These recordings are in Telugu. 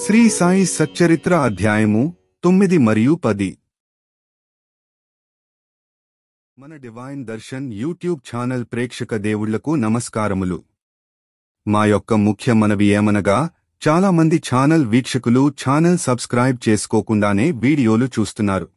శ్రీ సాయి సచ్చరిత్ర అధ్యాయము 9 మరియు 10. మన డివైన్ దర్శన్ యూట్యూబ్ ఛానల్ ప్రేక్షక దేవుళ్లకు నమస్కారములు. మా యొక్క ముఖ్య మనవి ఏమనగా, చాలా మంది ఛానల్ వీక్షకులు ఛానల్ సబ్స్క్రైబ్ చేసుకోకుండానే వీడియోలు చూస్తున్నారు.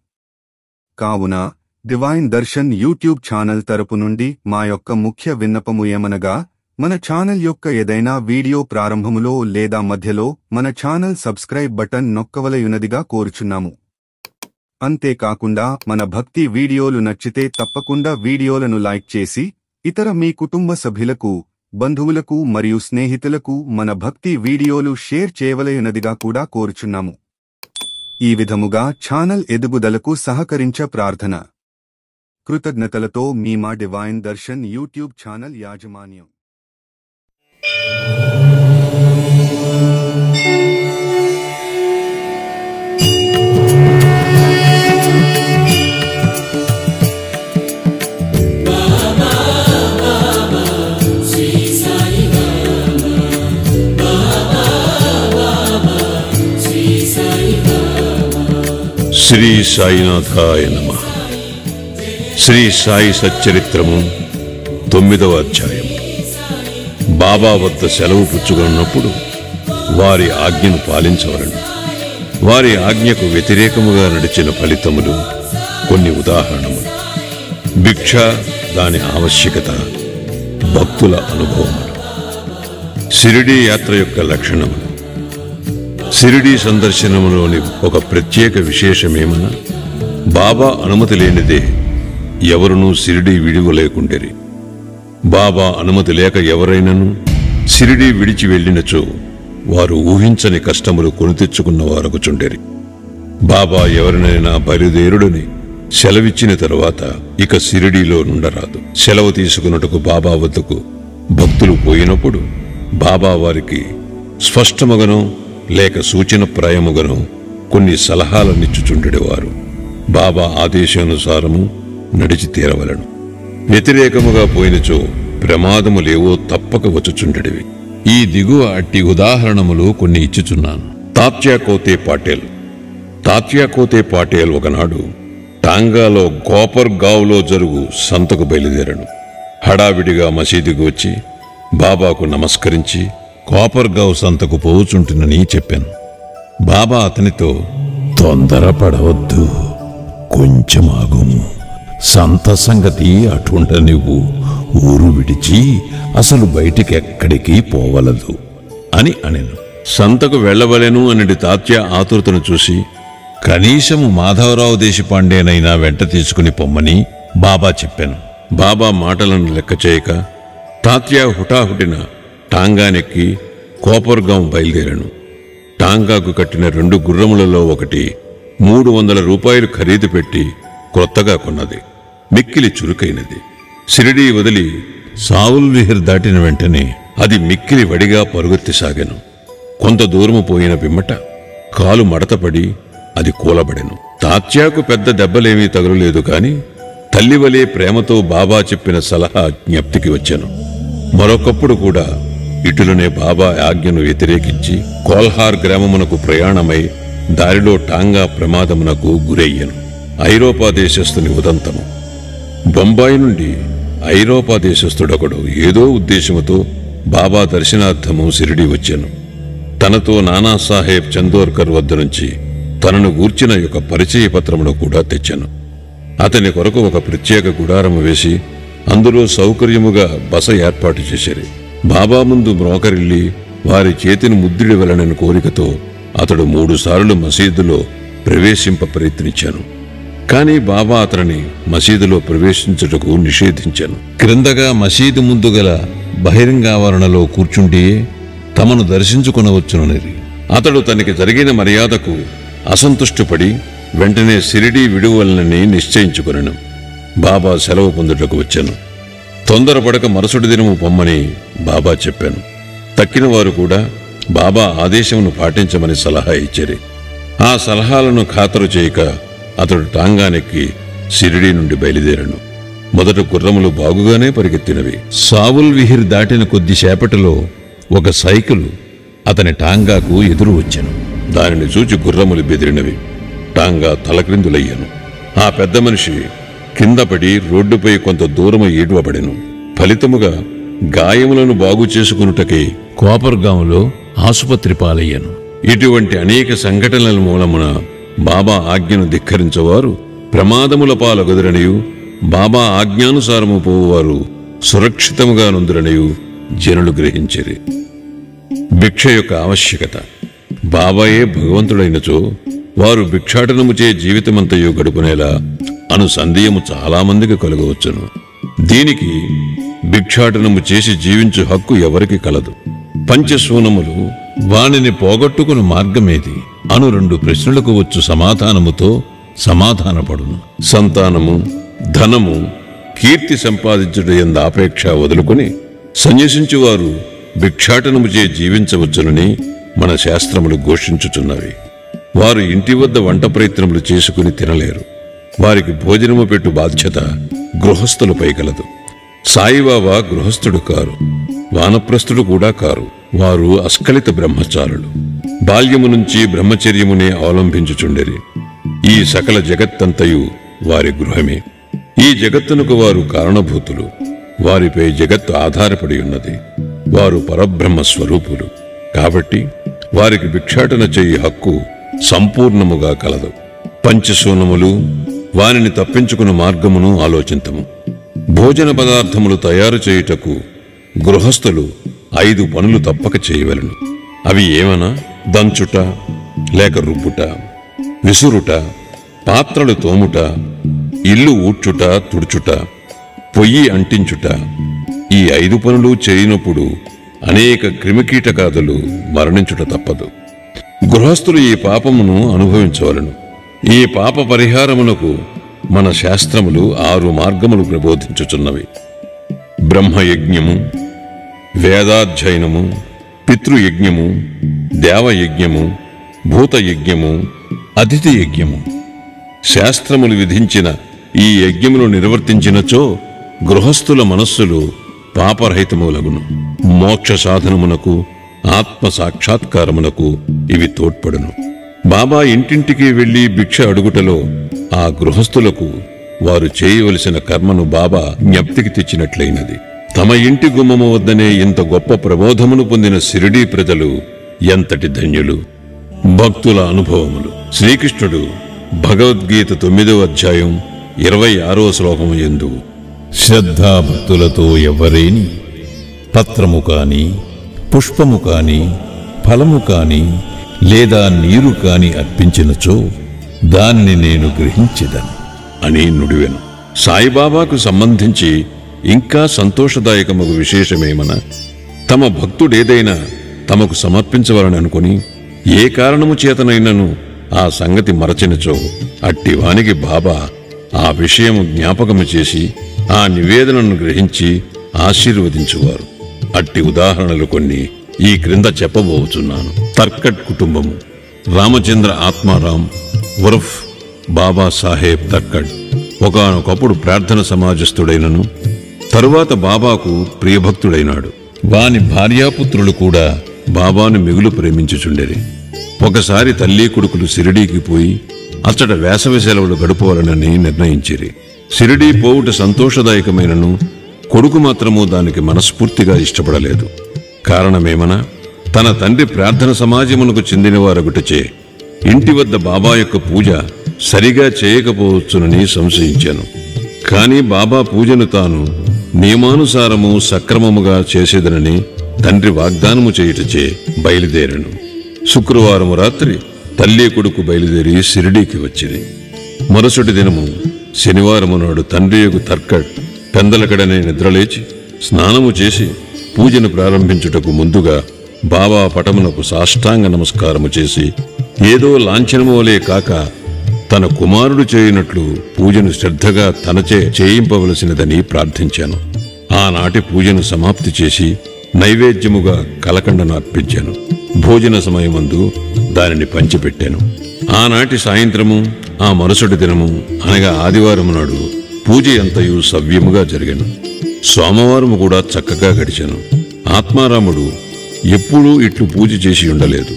కావున డివైన్ దర్శన్ యూట్యూబ్ ఛానల్ తరపు నుండి మా యొక్క ముఖ్య విన్నపము ఏమనగా, మన ఛానల్ యొక్క ఏదైనా వీడియో ప్రారంభములో లేదా మధ్యలో మన ఛానల్ సబ్స్క్రైబ్ బటన్ నొక్కవలయునదిగా కోరుచున్నాము. అంతేకాకుండా మన భక్తి వీడియోలు నచ్చితే తప్పకుండా వీడియోలను లైక్ చేసి ఇతర మీ కుటుంబ సభ్యులకు, బంధువులకు మరియు స్నేహితులకు మన భక్తి వీడియోలు షేర్ చేయవలయునదిగా కూడా కోరుచున్నాము. ఈ విధముగా ఛానల్ ఎదుగుదలకు సహకరించ ప్రార్థన. కృతజ్ఞతలతో మీ మా డివైన్ దర్శన్ యూట్యూబ్ ఛానల్ యాజమాన్యం. శ్రీ సాయినాథాయ నమః. శ్రీ సాయి సచ్చరిత్రము 9వ అధ్యాయం. బాబా వద్ద సెలవు పుచ్చుకున్నప్పుడు వారి ఆజ్ఞను పాలించవలను. వారి ఆజ్ఞకు వ్యతిరేకముగా నడిచిన ఫలితములు కొన్ని ఉదాహరణములు. భిక్ష, దాని ఆవశ్యకత, భక్తుల అనుభవములు. షిరిడీ యాత్ర యొక్క లక్షణములు. షిరిడీ సందర్శనములోని ఒక ప్రత్యేక విశేషమేమన్నా, బాబా అనుమతి లేనిదే ఎవరునూ షిరిడీ విడివలేకుండెరి. బాబా అనుమతి లేక ఎవరైనను షిరిడీ విడిచి వెళ్ళినచో వారు ఊహించని కష్టములు కొని తెచ్చుకున్నవారగుచుండెరి. బాబా ఎవరినైనా బయలుదేరుడని సెలవిచ్చిన తరువాత ఇక షిరిడీలో నుండరాదు. సెలవు తీసుకున్నట్టుకు బాబా వద్దకు భక్తులు పోయినప్పుడు బాబా వారికి స్పష్టముగనో లేక సూచనప్రాయముగనో కొన్ని సలహాలనిచ్చుచుండెడివారు. బాబా ఆదేశానుసారము నడిచి తీరవలను. వ్యతిరేకముగా పోయినచో ప్రమాదములేవో తప్పక వచ్చుచుండెడివి. ఈ దిగువ అట్టి ఉదాహరణములు కొన్ని ఇచ్చుచున్నాను. తాత్యా కోతే పాటేల్. తాత్యా కోతే పాటేల్ ఒకనాడు టాంగాలో కోపర్గావ్లో జరుగు సంతకు బయలుదేరను. హడావిడిగా మసీదుకు వచ్చి బాబాకు నమస్కరించి కోపర్గావ్ సంతకు పోవుచుంటునని చెప్పాను. బాబా అతనితో, తొందరపడవద్దు, కొంచెం ఆగుము. సంత సంగతి అటుండ నువ్వు ఊరు విడిచి అసలు బయటికెక్కడికి పోవలదు అని అనెను. సంతకు వెళ్లవలెను అనడి తాత్య ఆతురతను చూసి, కనీసము మాధవరావు దేశపాండేనైనా వెంట తీసుకుని పొమ్మని బాబా చెప్పాను. బాబా మాటలను లెక్క చేయక తాత్య హుటాహుటిన టాంగానెక్కి కోపర్గాం బయలుదేరాను. టాంగాకు కట్టిన 2 గుర్రములలో ఒకటి 300 రూపాయలు ఖరీదు పెట్టి క్రొత్తగా కొన్నది. మిక్కిలి చురుకైనది. షిరిడీ వదిలి సావుల్ విహిర్ దాటిన వెంటనే అది మిక్కిలి వడిగా పరుగెత్తిసాగెను. కొంత దూరము పోయిన పిమ్మట కాలు మడతపడి అది కూలబడెను. తాత్యాకు పెద్ద దెబ్బలేమీ తగులలేదు కాని తల్లివలే ప్రేమతో బాబా చెప్పిన సలహా జ్ఞప్తికి వచ్చాను. మరొకప్పుడు కూడా ఇటులనే బాబా ఆజ్ఞను వ్యతిరేకించి కోల్హార్ గ్రామమునకు ప్రయాణమై దారిలో టాంగా ప్రమాదమునకు గురయ్యను. ఐరోపా దేశస్థుని ఉదంతము. బొంబాయి నుండి ఐరోపా దేశస్థుడొకడు ఏదో ఉద్దేశముతో బాబా దర్శనార్థము షిరిడీ వచ్చాను. తనతో నానాసాహెబ్ చందోర్కర్ వద్ద నుంచి తనను గూర్చిన యొక్క పరిచయ పత్రమును కూడా తెచ్చాను. అతని కొరకు ఒక ప్రత్యేక గుడారము వేసి అందులో సౌకర్యముగా బస ఏర్పాటు చేశారు. బాబా ముందు మ్రోకరిల్లి వారి చేతిని ముద్దుడివలనని కోరికతో అతడు 3 సార్లు మసీదులో ప్రవేశింప ప్రయత్నించాను. కాని బాబా అతనిని మసీదులో ప్రవేశించుటకు నిషేధించాను. క్రిందగా మసీదు ముందు గల బహిరంగావరణలో కూర్చుండి తమను దర్శించుకొనవచ్చునని అతడు తనకి జరిగిన మర్యాదకు అసంతుష్టుపడి వెంటనే షిరిడీ విడువలనని నిశ్చయించుకొనెను. బాబా సెలవు పొందుటకు వచ్చాను. తొందరపడక మరుసటి దినము పొమ్మని బాబా చెప్పాను. తక్కిన వారు కూడా బాబా ఆదేశమును పాటించమని సలహా ఇచ్చారు. ఆ సలహాలను ఖాతరు చేయక అతడు టాంగానెక్కి షిరిడీ నుండి బయలుదేరాను. మొదట గుర్రములు బాగుగానే పరిగెత్తినవి. సావుల్ విహిర్ దాటిన కొద్దిసేపటిలో ఒక సైకిలు అతని టాంగాకు ఎదురు వచ్చెను. దానిని చూచి గుర్రములు బెదిరినవి. టాంగా తలక్రిందులయ్యను. ఆ పెద్ద మనిషి కిందపడి రోడ్డుపై కొంత దూరము ఈడ్వబడెను. ఫలితముగా గాయములను బాగు చేసుకునుటకై కోపర్గాంలో ఆసుపత్రి పాలయ్యను. ఇటువంటి అనేక సంఘటనల మూలమున బాబా ఆజ్ఞను ధిక్కరించేవారు ప్రమాదముల పాలగదురనియు, బాబా ఆజ్ఞానుసారము పోవువారు సురక్షితముగా నుందురనియు జనులు గ్రహించిరి. భిక్ష యొక్క ఆవశ్యకత. బాబాయే భగవంతుడైనచో వారు భిక్షాటనముచే జీవితమంతయు గడుపునేలా అను సందేహము చాలా మందికి కలుగవచ్చును. దీనికి భిక్షాటనము చేసి జీవించు హక్కు ఎవరికి కలదు? పంచశూనములు వానిని పోగొట్టుకుని మార్గమేది అను 2 ప్రశ్నలకు వచ్చు సమాధానముతో సమాధానపడును. సంతానము, ధనము, కీర్తి సంపాదించుట యందు ఆపేక్ష వదులుకొని సన్యసించువారు భిక్షాటనముచే జీవించవచ్చునని మన శాస్త్రములు ఘోషించుచున్నవి. వారు ఇంటి వద్ద వంట ప్రయత్నములు చేసుకుని తినలేరు. వారికి భోజనము పెట్టు బాధ్యత గృహస్థులపై కలదు. సాయిబాబా గృహస్థుడు కారు, వానప్రస్థుడు కూడా కారు. వారు అస్ఖలిత బ్రహ్మచారులు. బాల్యము నుంచి బ్రహ్మచర్యమునే అవలంబించుచుండెరి. ఈ సకల జగత్తంతయు వారి గృహమే. ఈ జగత్తునకు వారు కారణభూతులు. వారిపై జగత్తు ఆధారపడి ఉన్నది. వారు పరబ్రహ్మ స్వరూపులు. కాబట్టి వారికి భిక్షాటన చేయి హక్కు సంపూర్ణముగా కలదు. పంచశూనములు, వానిని తప్పించుకుని మార్గమును ఆలోచింతము. భోజన పదార్థములు తయారు చేయుటకు గృహస్థులు 5 పనులు తప్పక చేయవలెను. అవి ఏమనా? దంచుట లేక రుబ్బుట, విసురుట, పాత్రలు తోముట, ఇల్లు ఊడ్చుట, తుడుచుట, పొయ్యి అంటించుట. ఈ 5 పనులు చేయనప్పుడు అనేక క్రిమికీటకాదులు మరణించుట తప్పదు. గృహస్థులు ఈ పాపమును అనుభవించవలను. ఈ పాప పరిహారమునకు మన శాస్త్రములు 6 మార్గములు ప్రబోధించుచున్నవి. బ్రహ్మయజ్ఞము, వేదాధ్యయనము, పితృయజ్ఞము, దేవయజ్ఞము, భూతయజ్ఞము, అతిథి యజ్ఞము. శాస్త్రములు విధించిన ఈ యజ్ఞమును నిర్వర్తించినచో గృహస్థుల మనస్సులు పాపరహితములగును. మోక్ష సాధనమునకు, ఆత్మ సాక్షాత్కారమునకు ఇవి తోడ్పడును. బాబా ఇంటింటికి వెళ్లి భిక్ష అడుగుటలో ఆ గృహస్థులకు వారు చేయవలసిన కర్మను బాబా జ్ఞప్తికి తెచ్చినట్లయినది. తమ ఇంటి గుమ్మము వద్దనే ఇంత గొప్ప ప్రబోధమును పొందిన షిరిడీ ప్రజలు ఎంతటి ధన్యులు! భక్తుల అనుభవములు. శ్రీకృష్ణుడు భగవద్గీత 9వ అధ్యాయం 26వ శ్లోకము యందు శ్రద్ధాభక్తులతో ఎవరేని పత్రము కాని, పుష్పము కాని, ఫలము కాని లేదా నీరు కాని అర్పించినచో దానిని నేను గ్రహించెదను అని నుడివెను. సాయిబాబాకు సంబంధించి ఇంకా సంతోషదాయకమగు విశేషమేమన, తమ భక్తుడేదైనా తమకు సమర్పించవలననుకొని ఏ కారణము చేతనైనను ఆ సంగతి మరచినచో అట్టివానికి బాబా ఆ విషయము జ్ఞాపకము చేసి ఆ నివేదనను గ్రహించి ఆశీర్వదించువారు. అట్టి ఉదాహరణలు కొన్ని ఈ క్రింద చెప్పబోచున్నాను. తర్కట్ కుటుంబము. రామచంద్ర ఆత్మారాం ఉర్ఫ్ బాబా సాహెబ్ తర్కట్ ఒకానొకప్పుడు ప్రార్థన సమాజస్థుడైనను తరువాత బాబాకు ప్రియభక్తుడైనాడు. వాని భార్యాపుత్రులు కూడా బాబాను మిగులు ప్రేమించుచుండెరి. ఒకసారి తల్లి కొడుకులు షిరిడీకి పోయి అచ్చట వేసవి సెలవులు గడుపవాలనని నిర్ణయించిరి. షిరిడీ పోవుట సంతోషదాయకమైనను కొడుకు మాత్రము దానికి మనస్ఫూర్తిగా ఇష్టపడలేదు. కారణమేమనా, తన తండ్రి ప్రార్థన సమాజమునకు చెందినవారొకటిచే ఇంటి వద్ద బాబా యొక్క పూజ సరిగా చేయకపోవచ్చునని సంశయించాను. కాని బాబా పూజను తాను నియమానుసారము సక్రమముగా చేసేదనని తండ్రి వాగ్దానము చేయుటచే బయలుదేరాను. శుక్రవారము రాత్రి తల్లి కొడుకు బయలుదేరి షిరిడీకి వచ్చింది. మరుసటి దినము శనివారము నాడు తండ్రి యొక్క తర్కట్ పెందలకడనే నిద్రలేచి స్నానము చేసి పూజను ప్రారంభించుటకు ముందుగా బాబా పటమునకు సాష్టాంగ నమస్కారము చేసి ఏదో లాంఛనము వలె కాక తన కుమారుడు చేయనట్లు పూజను శ్రద్ధగా తనచే చేయింపవలసినదని ప్రార్థించాను. ఆనాటి పూజను సమాప్తి చేసి నైవేద్యముగా కలకండను అర్పించాను. భోజన సమయమందు దానిని పంచిపెట్టాను. ఆనాటి సాయంత్రము ఆ మరుసటి దినము అనగా ఆదివారము నాడు పూజ అంతయు సవ్యముగా జరిగాను. సోమవారము కూడా చక్కగా గడిచాను. ఆత్మారాముడు ఎప్పుడూ ఇట్లు పూజ చేసి ఉండలేదు.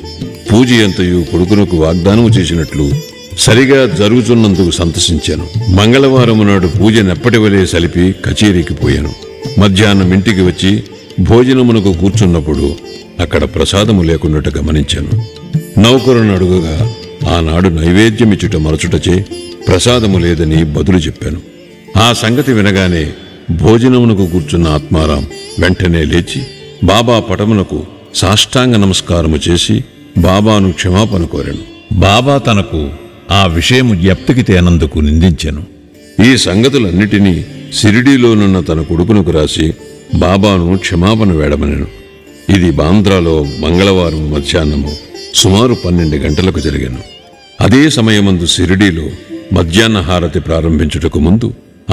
పూజ అంతయు కొడుకునకు వాగ్దానము చేసినట్లు సరిగా జరుగుతున్నందుకు సంతసించాను. మంగళవారం నాడు పూజ నెప్పటి వలె సలిపి కచేరీకి పోయాను. మధ్యాహ్నం ఇంటికి వచ్చి భోజనమునకు కూర్చున్నప్పుడు అక్కడ ప్రసాదము లేకున్నట్టు గమనించాను. నౌకరును అడుగగా ఆనాడు నైవేద్యమిచ్చుట మరచుటచే ప్రసాదము లేదని బదులు చెప్పాను. ఆ సంగతి వినగానే భోజనమునకు కూర్చున్న ఆత్మారాం వెంటనే లేచి బాబా పటమునకు సాష్టాంగ నమస్కారము చేసి బాబాను క్షమాపణ కోరాను. బాబా తనకు ఆ విషయము జ్ఞప్తికి తేనందుకు నిందించాను. ఈ సంగతులన్నిటినీ షిరిడీలోనున్న తన కొడుకునకు రాసి బాబాను క్షమాపణ వేడమనెను. ఇది బాంద్రాలో మంగళవారం మధ్యాహ్నము సుమారు 12 గంటలకు జరిగాను. అదే సమయమందు షిరిడీలో మధ్యాహ్న హారతి ప్రారంభించుటకు ముందు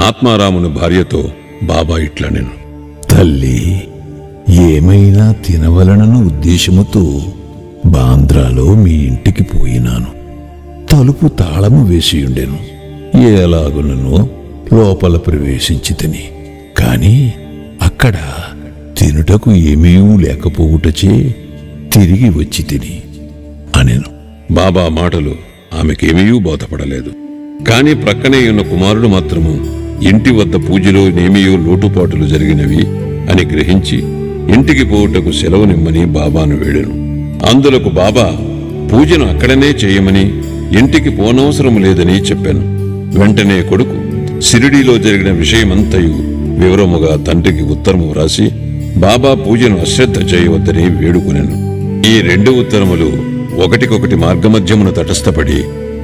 ఆత్మారాముని భార్యతో బాబా ఇట్లనెను. తల్లి, ఏమైనా తినవలనను ఉద్దేశముతో బాంద్రాలో మీ ఇంటికి పోయినాను. తలుపు తాళము వేసియుండెను. ఎలాగునను లోపల ప్రవేశించి తిని, కాని అక్కడ తినుటకు ఏమీ లేకపోవుటచే తిరిగి వచ్చి తిని అనెను. బాబా మాటలు ఆమెకేమీ బోధపడలేదు. కాని ప్రక్కనే ఉన్న కుమారుడు మాత్రము ఇంటి వద్ద పూజలో నేమియో లోటుపాటులు జరిగినవి అని గ్రహించి ఇంటికి పోవుటకు సెలవునిమ్మని బాబాను వేడెను. అందులకు బాబా పూజను అక్కడనే చేయమని, ఇంటికి పోనవసరం లేదని చెప్పాను. వెంటనే కొడుకు షిరిడీలో జరిగిన విషయమంతయు వివరముగా తండ్రికి ఉత్తరము వ్రాసి బాబా పూజను అశ్రద్ధ చేయవద్దని వేడుకునెను. ఈ 2 ఉత్తరములు ఒకటికొకటి మార్గమధ్యమున తటస్థపడి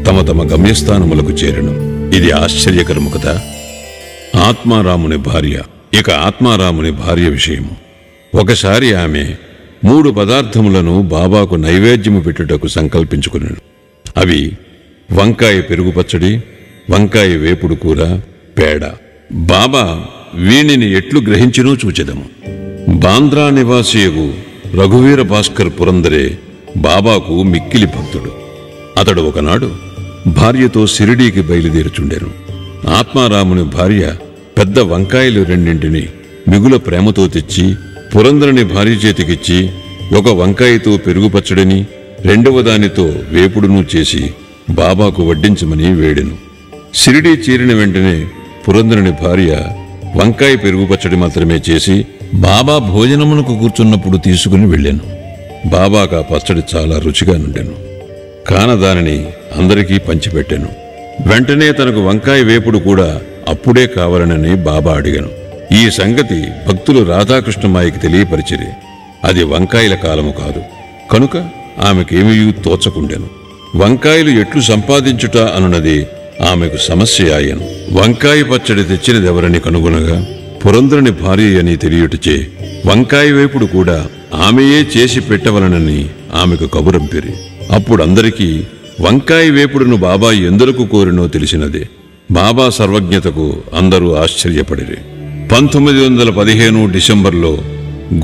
తమ తమ గమ్యస్థానములకు చేరెను. ఇది ఆశ్చర్యకరము కదా. ఆత్మారాముని భార్య. ఇక ఆత్మారాముని భార్య విషయము. ఒకసారి ఆమె 3 పదార్థములను బాబాకు నైవేద్యము పెట్టుటకు సంకల్పించుకునెను. అవి వంకాయ పెరుగు పచ్చడి, వంకాయ వేపుడు కూర, పేడ. బాబా వీణిని ఎట్లు గ్రహించినో చూచెదము. బాంద్రా నివాసియగు రఘువీర భాస్కర్ పురందరే బాబాకు మిక్కిలి భక్తుడు. అతడు ఒకనాడు భార్యతో షిరిడీకి బయలుదేరుచుండెను. ఆత్మారాముని భార్య పెద్ద వంకాయలు 2 మిగుల ప్రేమతో తెచ్చి పురందరుని భార్య చేతికిచ్చి, ఒక వంకాయతో పెరుగు పచ్చడిని, 2వ దానితో వేపుడును చేసి బాబాకు వడ్డించమని వేడెను. షిరిడీ చేరిన వెంటనే పురందరుని భార్య వంకాయ పెరుగు పచ్చడి మాత్రమే చేసి బాబా భోజనమునకు కూర్చున్నప్పుడు తీసుకుని వెళ్ళాను. బాబాకు ఆ పచ్చడి చాలా రుచిగా నుండెను. కాన దానిని అందరికీ పంచిపెట్టాను. వెంటనే తనకు వంకాయ వేపుడు కూడా అప్పుడే కావాలనని బాబా అడిగాను. ఈ సంగతి భక్తులు రాధాకృష్ణమాయికి తెలియపరిచిరి. అది వంకాయల కాలము కాదు కనుక ఆమెకేమీ తోచకుండెను. వంకాయలు ఎట్లు సంపాదించుట అనున్నది ఆమెకు సమస్య ఆయను. వంకాయ పచ్చడి తెచ్చినదెవరని కనుగొనగా పురందరుని భార్య అని తెలియటచే వంకాయ వేపుడు కూడా ఆమెయే చేసి పెట్టవలనని ఆమెకు కబురంపిరి. అప్పుడందరికీ వంకాయ వేపుడును బాబా ఎందులకు కోరినో తెలిసినదే. బాబా సర్వజ్ఞతకు అందరూ ఆశ్చర్యపడిరి. 1915 డిసెంబర్లో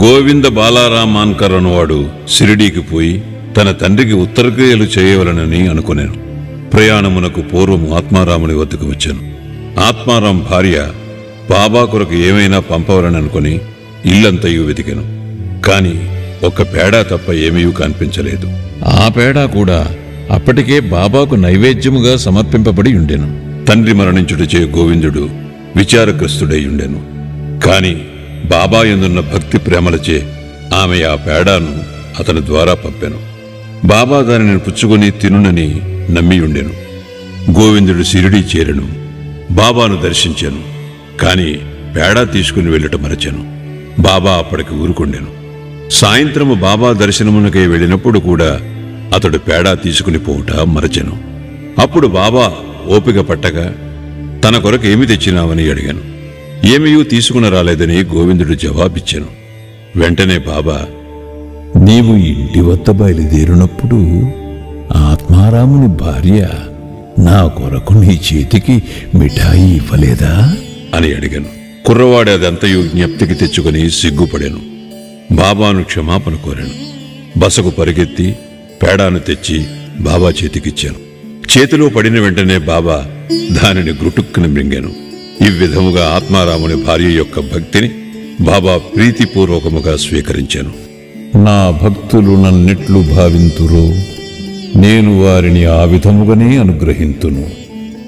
గోవింద బాలారాం మాన్కర్ అనువాడు షిరిడీకి పోయి తన తండ్రికి ఉత్తరక్రియలు చేయవలనని అనుకునేను. ప్రయాణమునకు పూర్వం ఆత్మారాముని వద్దకు వచ్చాను. ఆత్మారాం భార్య బాబా కొరకు ఏమైనా పంపవలని అనుకుని ఇల్లంతయు వెతికెను. కాని ఒక్క పేడ తప్ప ఏమీ కనిపించలేదు. ఆ పేడ కూడా అప్పటికే బాబాకు నైవేద్యముగా సమర్పింపబడి ఉండెను. తండ్రి మరణించుటచే గోవిందుడు విచారగ్రస్తుడై ఉండెను. కాని బాబా యందున్న భక్తి ప్రేమలచే ఆమె ఆ పేడను అతని ద్వారా పంపెను. బాబా దానిని పుచ్చుకొని తినునని నమ్మియుండెను. గోవిందుడు షిరిడీ చేరెను. బాబాను దర్శించాను. కాని పేడ తీసుకుని వెళ్ళటం మరచాను. బాబా అప్పటికి ఊరుకుండెను. సాయంత్రము బాబా దర్శనమునకై వెళ్ళినప్పుడు కూడా అతడు పేడ తీసుకుని పోవుట మరచెను. అప్పుడు బాబా ఓపిక పట్టగా తన కొరకు ఏమి తెచ్చినావని అడిగాను. ఏమీ తీసుకుని రాలేదని గోవిందుడు జవాబిచ్చాను. వెంటనే బాబా, నీవు ఇంటి వద్ద బయలుదేరినప్పుడు ఆత్మారాముని భార్య నా కొరకు నీ చేతికి మిఠాయి ఇవ్వలేదా అని అడిగాను. కుర్రవాడు అదంతయు జ్ఞప్తికి తెచ్చుకుని సిగ్గుపడాను. బాబాను క్షమాపణ కోరాను. బసకు పరిగెత్తి పేడాను తెచ్చి బాబా చేతికిచ్చాను. చేతిలో పడిన వెంటనే బాబా దానిని గుటుక్కుని మృంగాను. ఈ విధముగా ఆత్మారాముని భార్య యొక్క భక్తిని బాబా ప్రీతిపూర్వకముగా స్వీకరించాను. నా భక్తులు నన్నెట్లు భావింతురో నేను వారిని ఆ విధముగానే అనుగ్రహింతును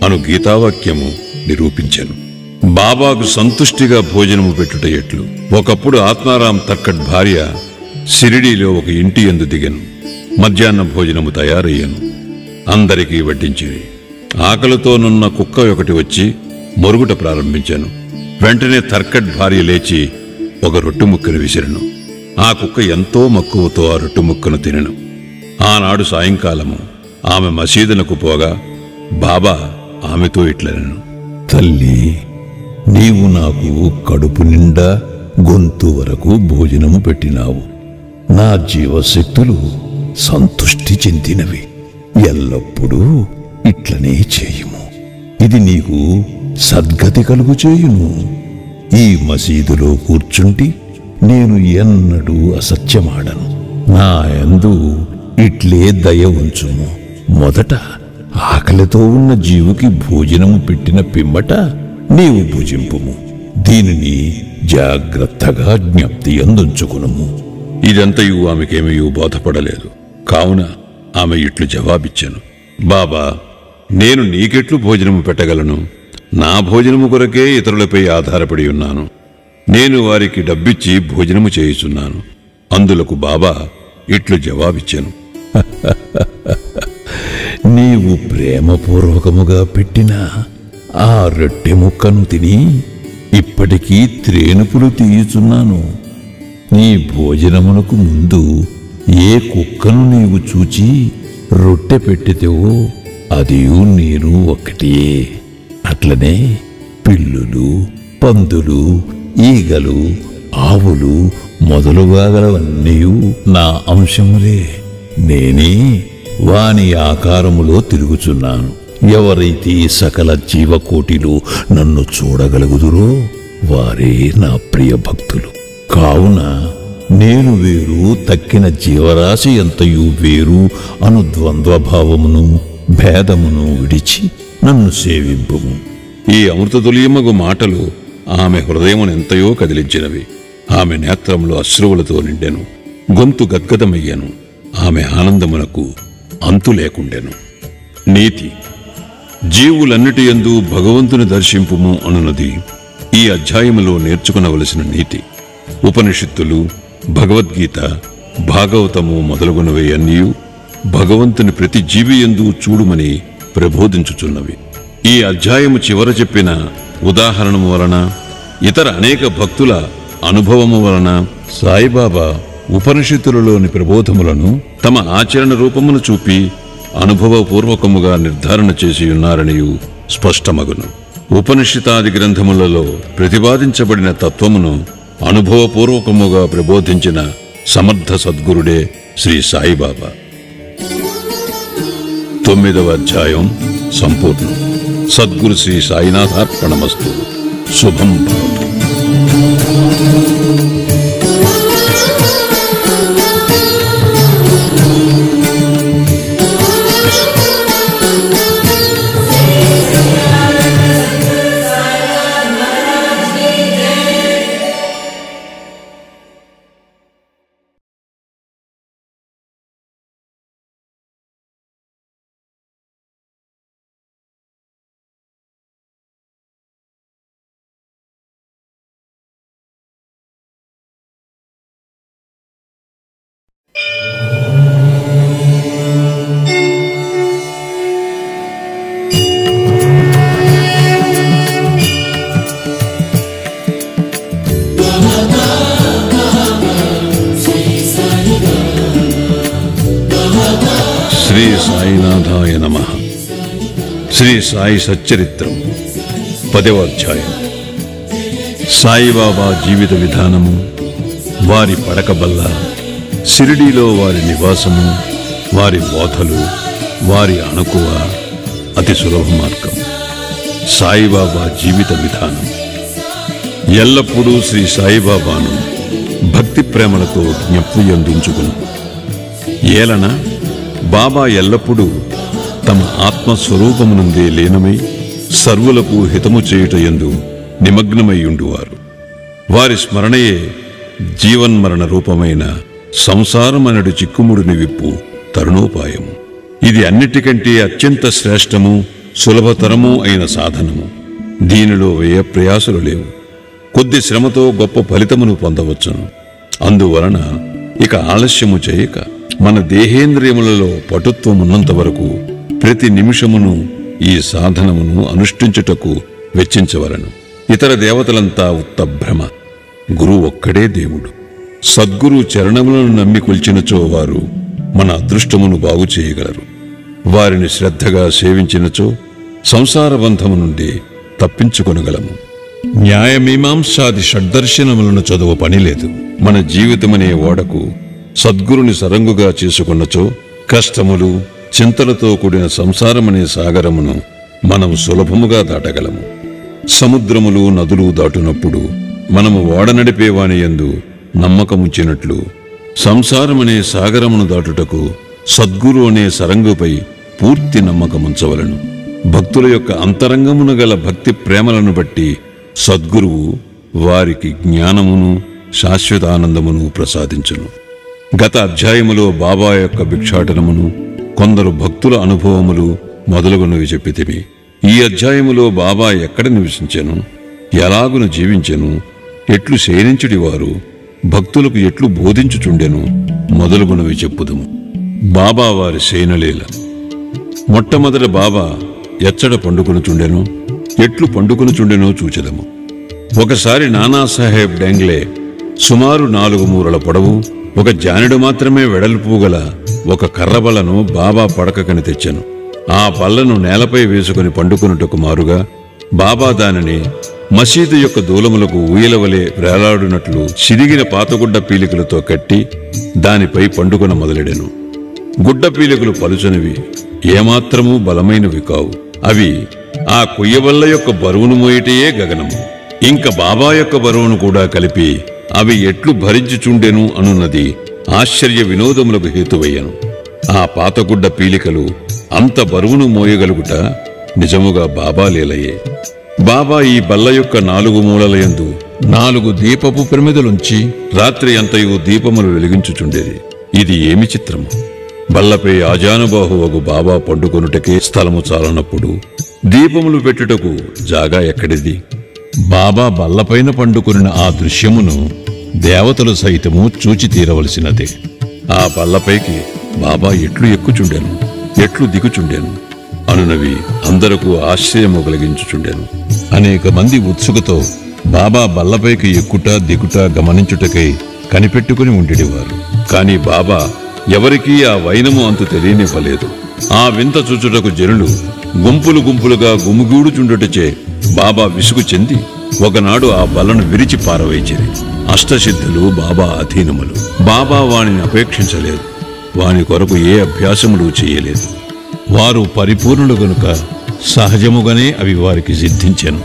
అను గీతావాక్యము నిరూపించెను. బాబాకు సంతుష్టిగా భోజనము పెట్టుట ఎట్లు. ఒకప్పుడు ఆత్మారాం తర్కట్ భార్య షిరిడీలో ఒక ఇంటి యందు దిగెను. మధ్యాహ్న భోజనము తయారయ్యను. అందరికీ వడ్డించిరి. ఆకలితోనున్న కుక్క ఒకటి వచ్చి మొరుగుట ప్రారంభించాను. వెంటనే తర్కట్ భార్య లేచి ఒక రొట్టె ముక్కను విసిరెను. ఆ కుక్క ఎంతో మక్కువతో ఆ రొట్టె ముక్కను తినెను. ఆనాడు సాయంకాలము ఆమె మసీదునకు పోగా బాబా ఆమెతో ఇట్లనెను, తల్లి, నీవు నాకు కడుపు నిండా గొంతు వరకు భోజనము పెట్టినావు. నా జీవశక్తులు సంతుష్టి చెందినవి. ఎల్లప్పుడూ ఇట్లనే చేయుము. ఇది నీకు సద్గతి కలుగు చేయును. ఈ మసీదులో కూర్చుంటి నేను ఎన్నడూ అసత్యమాడను. నా యందు ఇట్లే దయ ఉంచుము. మొదట ఆకలితో ఉన్న జీవుకి భోజనము పెట్టిన పిమ్మట నీవు భుజింపుము. దీనిని జాగ్రత్తగా జ్ఞప్తి అందుంచుకునుము. ఇదంతయు ఆమెకేమీ బోధపడలేదు. కావున ఆమె ఇట్లు జవాబిచ్చాను, బాబా, నేను నీకెట్లు భోజనము పెట్టగలను? నా భోజనము కొరకే ఇతరులపై ఆధారపడి ఉన్నాను. నేను వారికి డబ్బిచ్చి భోజనము చేయుచున్నాను. అందులకు బాబా ఇట్లు జవాబిచ్చాను, నీవు ప్రేమపూర్వకముగా పెట్టిన ఆ రొట్టె ముక్కను తిని ఇప్పటికీ త్రేనుపులు తీయుచున్నాను. నీ భోజనమునకు ముందు ఏ కుక్కను నీవు చూచి రొట్టె పెట్టితేవో అదియు నేను ఒక్కటే. అట్లనే పిల్లులు, పందులు, ఈగలు, ఆవులు మొదలుగా గలవన్నీ నా అంశములే. నేనే వాని ఆకారములో తిరుగుచున్నాను. ఎవరైతే సకల జీవకోటిలో నన్ను చూడగలుగుదురో వారే నా ప్రియ భక్తులు. కావున నేను వేరు, తక్కిన జీవరాశి ఎంతయు వేరు అను ద్వంద్వభావమును భేదమును విడిచి నన్ను సేవింపుము. ఈ అమృతతుల్యమగు మాటలు ఆమె హృదయమునెంతయో కదిలించినవి. ఆమె నేత్రములో అశ్రువులతో నిండెను. గొంతు గద్గదమయ్యను. ఆమె ఆనందమునకు అంతు లేకుండెను. నీతి. జీవులన్నిటి యందు భగవంతుని దర్శింపుము అనున్నది ఈ అధ్యాయములో నేర్చుకునవలసిన నీతి. ఉపనిషత్తులు, భగవద్గీత, భాగవతము మొదలుగునవి అన్నీ భగవంతుని ప్రతి జీవియందు చూడుమని ప్రబోధించుచున్నవి. ఈ అధ్యాయము చివర చెప్పిన ఉదాహరణము వలన, ఇతర అనేక భక్తుల అనుభవము వలన సాయిబాబా ఉపనిషత్తులలోని ప్రబోధములను తమ ఆచరణ రూపమును చూపి అనుభవపూర్వకముగా నిర్ధారణ చేసి ఉన్నారనియు స్పష్టమగును. ఉపనిషితాది గ్రంథములలో ప్రతిపాదించబడిన తత్వమును అనుభవపూర్వకముగా ప్రబోధించిన సమర్థ సద్గురుడే శ్రీ సాయిబాబా. 9వ అధ్యాయం సంపూర్ణం. సద్గురు శ్రీ సాయినాథార్పణమస్తు. శుభం భవతు. శ్రీ సాయినాథాయ నమః. శ్రీ సాయి సచ్చరిత్రం 10వ అధ్యాయం. సాయిబాబా జీవిత విధానము, వారి పడకబల్ల, షిరిడీలో వారి నివాసము, వారి బోధలు, వారి అణకువ, అతి సులభ మార్గం. సాయిబాబా జీవిత విధానం. ఎల్లప్పుడూ శ్రీ సాయిబాబాను భక్తి ప్రేమలతో జ్ఞప్తి అందించుకును. ఏలన బాబా ఎల్లప్పుడూ తమ ఆత్మస్వరూపమునందే లీనమై సర్వులకు హితము చేయుటయందు నిమగ్నమయ్యుండువారు. వారి స్మరణయే జీవన్మరణ రూపమైన సంసారమనడు చిక్కుముడిని విప్పు తరుణోపాయము. ఇది అన్నిటికంటే అత్యంత శ్రేష్టము సులభతరము అయిన సాధనము. దీనిలో వ్యయ ప్రయాసలు లేవు. కొద్ది శ్రమతో గొప్ప ఫలితమును పొందవచ్చును. అందువలన ఇక ఆలస్యము చేయక మన దేహేంద్రియములలో పటుత్వమున్నంత వరకు ప్రతి నిమిషమును ఈ సాధనమును అనుష్ఠించుటకు వెచ్చించవలను. ఇతర దేవతలంతా ఉత్త భ్రమ. గురువు ఒక్కడే దేవుడు. సద్గురు చరణములను నమ్మి కొల్చినచో వారు మన అదృష్టమును బాగు చేయగలరు. వారిని శ్రద్ధగా సేవించినచో సంసార బంధము నుండి తప్పించుకొనగలము. న్యాయమీమాంసాది షడ్దర్శనములను చదువు పనిలేదు. మన జీవితమనే ఓడకు సద్గురుని సరంగుగా చేసుకున్నచో కష్టములు చింతలతో కూడిన సంసారమనే సాగరమును మనం సులభముగా దాటగలము. సముద్రములు నదులు దాటునప్పుడు మనము ఓడ నడిపేవాని యందు నమ్మకముంచినట్లు సంసారమనే సాగరమును దాటుటకు సద్గురు అనే సరంగుపై పూర్తి నమ్మకముంచవలను. భక్తుల యొక్క అంతరంగమున గల భక్తి ప్రేమలను బట్టి సద్గురువు వారికి జ్ఞానమును శాశ్వతానందమును ప్రసాదించును. గత అధ్యాయములో బాబా యొక్క భిక్షాటనమును, కొందరు భక్తుల అనుభవములు మొదలుగునవి చెప్పితిమి. ఈ అధ్యాయములో బాబా ఎక్కడ నివసించెను, ఎలాగును జీవించెను, ఎట్లు శయనించుడివారు, భక్తులకు ఎట్లు బోధించుచుండెను మొదలుగునవి చెప్పుదుము. బాబా వారి శయనలీల. మొట్టమొదట బాబా ఎచ్చట పండుకొనుచుండెను, ఎట్లు పండుకొనుచుండెనో చూచెదము. ఒకసారి నానాసాహెబ్ డెంగ్లే సుమారు 4 మూరల పొడవు, 1 జానెడు మాత్రమే వెడల్పు గల ఒక కర్రబల్లను బాబా పడకకని తెచ్చెను. ఆ బల్లను నేలపై వేసుకుని పండుకొనుటకు మారుగా బాబా దానిని మసీదు యొక్క దూలములకు ఊయలవలే వేలాడునట్లు సిరిగిన పాతగుడ్డ పీలికలతో కట్టి దానిపై పండుకొన మొదలెడెను. గుడ్డ పీలికలు పలుచనివి, ఏమాత్రమూ బలమైనవి కావు. అవి ఆ కొయ్యబల్ల యొక్క బరువును మోయటయే గగనము. ఇంక బాబా యొక్క బరువును కూడా కలిపి అవి ఎట్లు భరించుచుండెను అనున్నది ఆశ్చర్య వినోదములకు హేతువయ్యను. ఆ పాతగుడ్డ పీలికలు అంత బరువును మోయగలుగుట నిజముగా బాబా లీలయే. బాబా ఈ బల్ల యొక్క 4 మూలలయందు 4 దీపపు ప్రమిదలుంచి రాత్రి అంతయు దీపములు వెలిగించుచుండేది. ఇది ఏమి చిత్రము! బల్లపై ఆజానుబాహువగు బాబా పండుకొనుటకే స్థలము చాలనప్పుడు దీపములు పెట్టుటకు జాగా ఎక్కడిది? బాబా బల్లపైన పండుకొనిన ఆ దృశ్యమును దేవతలు సైతము చూచి తీరవలసినదే. ఆ బల్లపైకి బాబా ఎట్లు ఎక్కుచుండెను, ఎట్లు దిగుచుండెను అనునవి అందరకు ఆశ్చర్యము కలిగించుచుండెను. అనేక మంది ఉత్సుకతో బాబా బల్లపైకి ఎక్కుట దిగుట గమనించుటకై కనిపెట్టుకుని ఉండేవారు. కాని బాబా ఎవరికీ ఆ వైనము అంతు తెలియనివ్వలేదు. ఆ వింత చూచుటకు జనులు గుంపులు గుంపులుగా గుమిగూడుచుండుటచే బాబా విసుగు చెంది ఒకనాడు ఆ బల్లను విరిచి పారవేచిరి. అష్టసిద్ధులు బాబా అధీనములు. బాబా వానిని అపేక్షించలేదు. వాని కొరకు ఏ అభ్యాసములు చేయలేదు. వారు పరిపూర్ణులు గనుక సహజముగానే అవి వారికి సిద్ధించెను.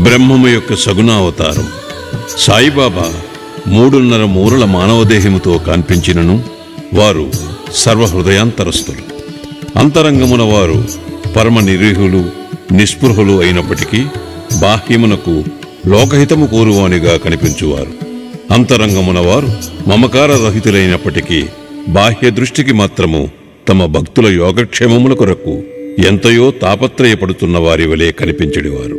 బ్రహ్మము యొక్క సగుణావతారం సాయిబాబా 3.5 మూరల మానవదేహముతో కనిపించినను వారు సర్వహృదయాంతరస్థులు. అంతరంగమున వారు పరమ నిరీహులు, నిస్పృహులు అయినప్పటికీ బాహ్యమునకు లోకహితము కోరువానిగా కనిపించువారు. అంతరంగమున వారు మమకార రహితులైనప్పటికీ బాహ్య దృష్టికి మాత్రము తమ భక్తుల యోగక్షేమముల కొరకు ఎంతయో తాపత్రయపడుతున్న వారి వలె కనిపించెడివారు.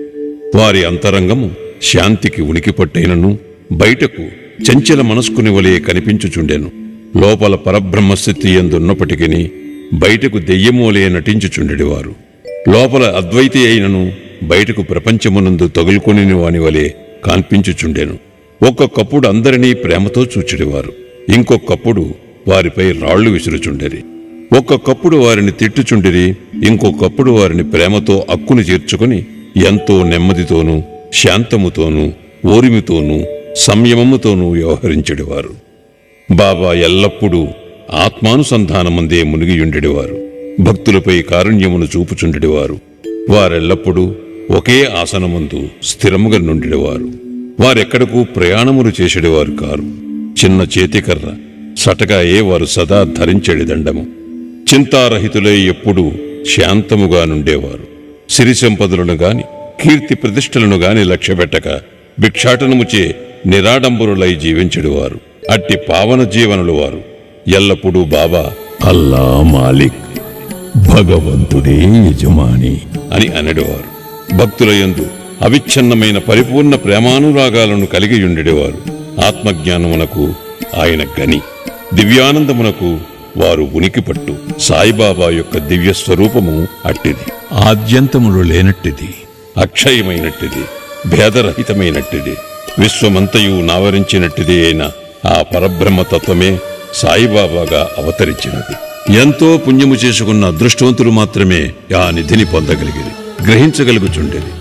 వారి అంతరంగము శాంతికి ఉనికి పట్టైనను బయటకు చంచల మనస్కుని వలె కనిపించుచుండెను. లోపల పరబ్రహ్మస్థితి యందున్నప్పటికీ బయటకు దెయ్యమూలే నటించుచుండెడివారు. లోపల అద్వైతి అయినను బయటకు ప్రపంచమునందు తగులుకొని వాని వలె కాన్పించుచుండెను. ఒక్కొక్కప్పుడు అందరినీ ప్రేమతో చూచెడివారు. ఇంకొకప్పుడు వారిపై రాళ్లు విసురుచుండెరి. ఒక్కొక్కప్పుడు వారిని తిట్టుచుండిరి. ఇంకొకప్పుడు వారిని ప్రేమతో అక్కుని చేర్చుకుని ఎంతో నెమ్మదితోనూ శాంతముతోనూ ఓరిమితోనూ సంయమముతోనూ వ్యవహరించెడివారు. బాబా ఎల్లప్పుడూ ఆత్మానుసంధానమందే మునిగియుండెడివారు. భక్తులపై కారుణ్యమును చూపుచుండెడివారు. వారెల్లప్పుడూ ఒకే ఆసనమందు స్థిరముగా నుండెడివారు. వారెక్కడకు ప్రయాణములు చేసేడివారు కారు. చిన్న చేతికర్ర సటకాయే వారు సదా ధరించెడి దండము. చింతారహితులై ఎప్పుడూ శాంతముగా నుండేవారు. సిరి సంపదలను గాని కీర్తి ప్రతిష్టలను గాని లక్ష్యపెట్టక భిక్షాటనముచే నిరాడంబరులై జీవించెడివారు. అట్టి పావన జీవనులు వారు. ఎల్లప్పుడూ బాబా అల్లా మాలిక్ భగవంతుడే యజమాని అని అనడేవారు. భక్తుల యందు అవిచ్ఛిన్నమైన పరిపూర్ణ ప్రేమానురాగాలను కలిగి ఉండేవారు. ఆత్మజ్ఞానమునకు ఆయన గని, దివ్యానందమునకు వారు ఉనికి పట్టు. సాయిబాబా యొక్క దివ్య స్వరూపము అట్టిది. ఆద్యంతములు లేనట్టిది, అక్షయమైనట్టిది, భేదరహితమైనట్టిది, విశ్వమంతయు నావరించినట్టిది అయిన ఆ పరబ్రహ్మతత్వమే సాయిబాబాగా అవతరించినది. ఎంతో పుణ్యము చేసుకున్న అదృష్టవంతులు మాత్రమే ఆ నిధిని పొందగలిగిరి, గ్రహించగలుగుచుండేది.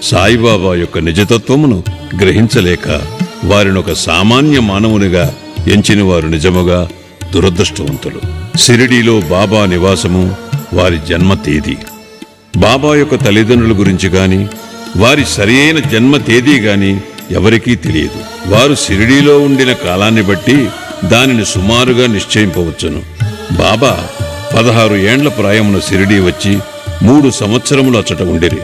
సాయిబాబా యొక్క నిజతత్వమును గ్రహించలేక వారినొక సామాన్య మానవునిగా ఎంచిన వారు నిజముగా దురదృష్టవంతులు. షిరిడీలో బాబా నివాసము, వారి జన్మ తేదీ, బాబా యొక్క తల్లిదండ్రుల గురించి గాని వారి సరియైన జన్మ తేదీ గాని ఎవరికీ తెలియదు. వారు షిరిడీలో ఉండిన కాలాన్ని బట్టి దానిని సుమారుగా నిశ్చయింపవచ్చును. బాబా 16 ఏండ్ల ప్రాయమున షిరిడీ వచ్చి 3 సంవత్సరములు అచ్చట ఉండిరి.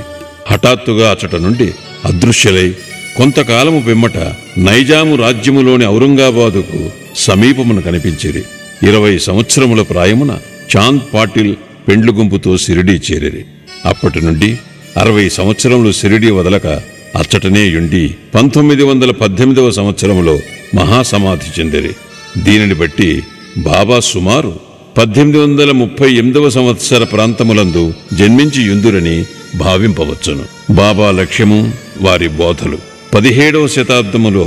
హఠాత్తుగా అచ్చట నుండి అదృశ్యులై కొంతకాలము పిమ్మట నైజాము రాజ్యములోని ఔరంగాబాదుకు సమీపమున కనిపించిరి. 20 సంవత్సరముల ప్రాయమున చాంద్ పాటిల్ పెండ్లు గుంపుతో షిరిడీ చేరిరి. అప్పటి నుండి 60 సంవత్సరములు షిరిడీ వదలక అచ్చటనే యుండి 1918వ సంవత్సరములో మహాసమాధి చెందిరి. దీనిని బట్టి బాబా సుమారు 1838వ సంవత్సర ప్రాంతములందు జన్మించి యుందురని భావింపవచ్చును. బాబా లక్ష్యము, వారి బోధలు 17వ శతాబ్దములో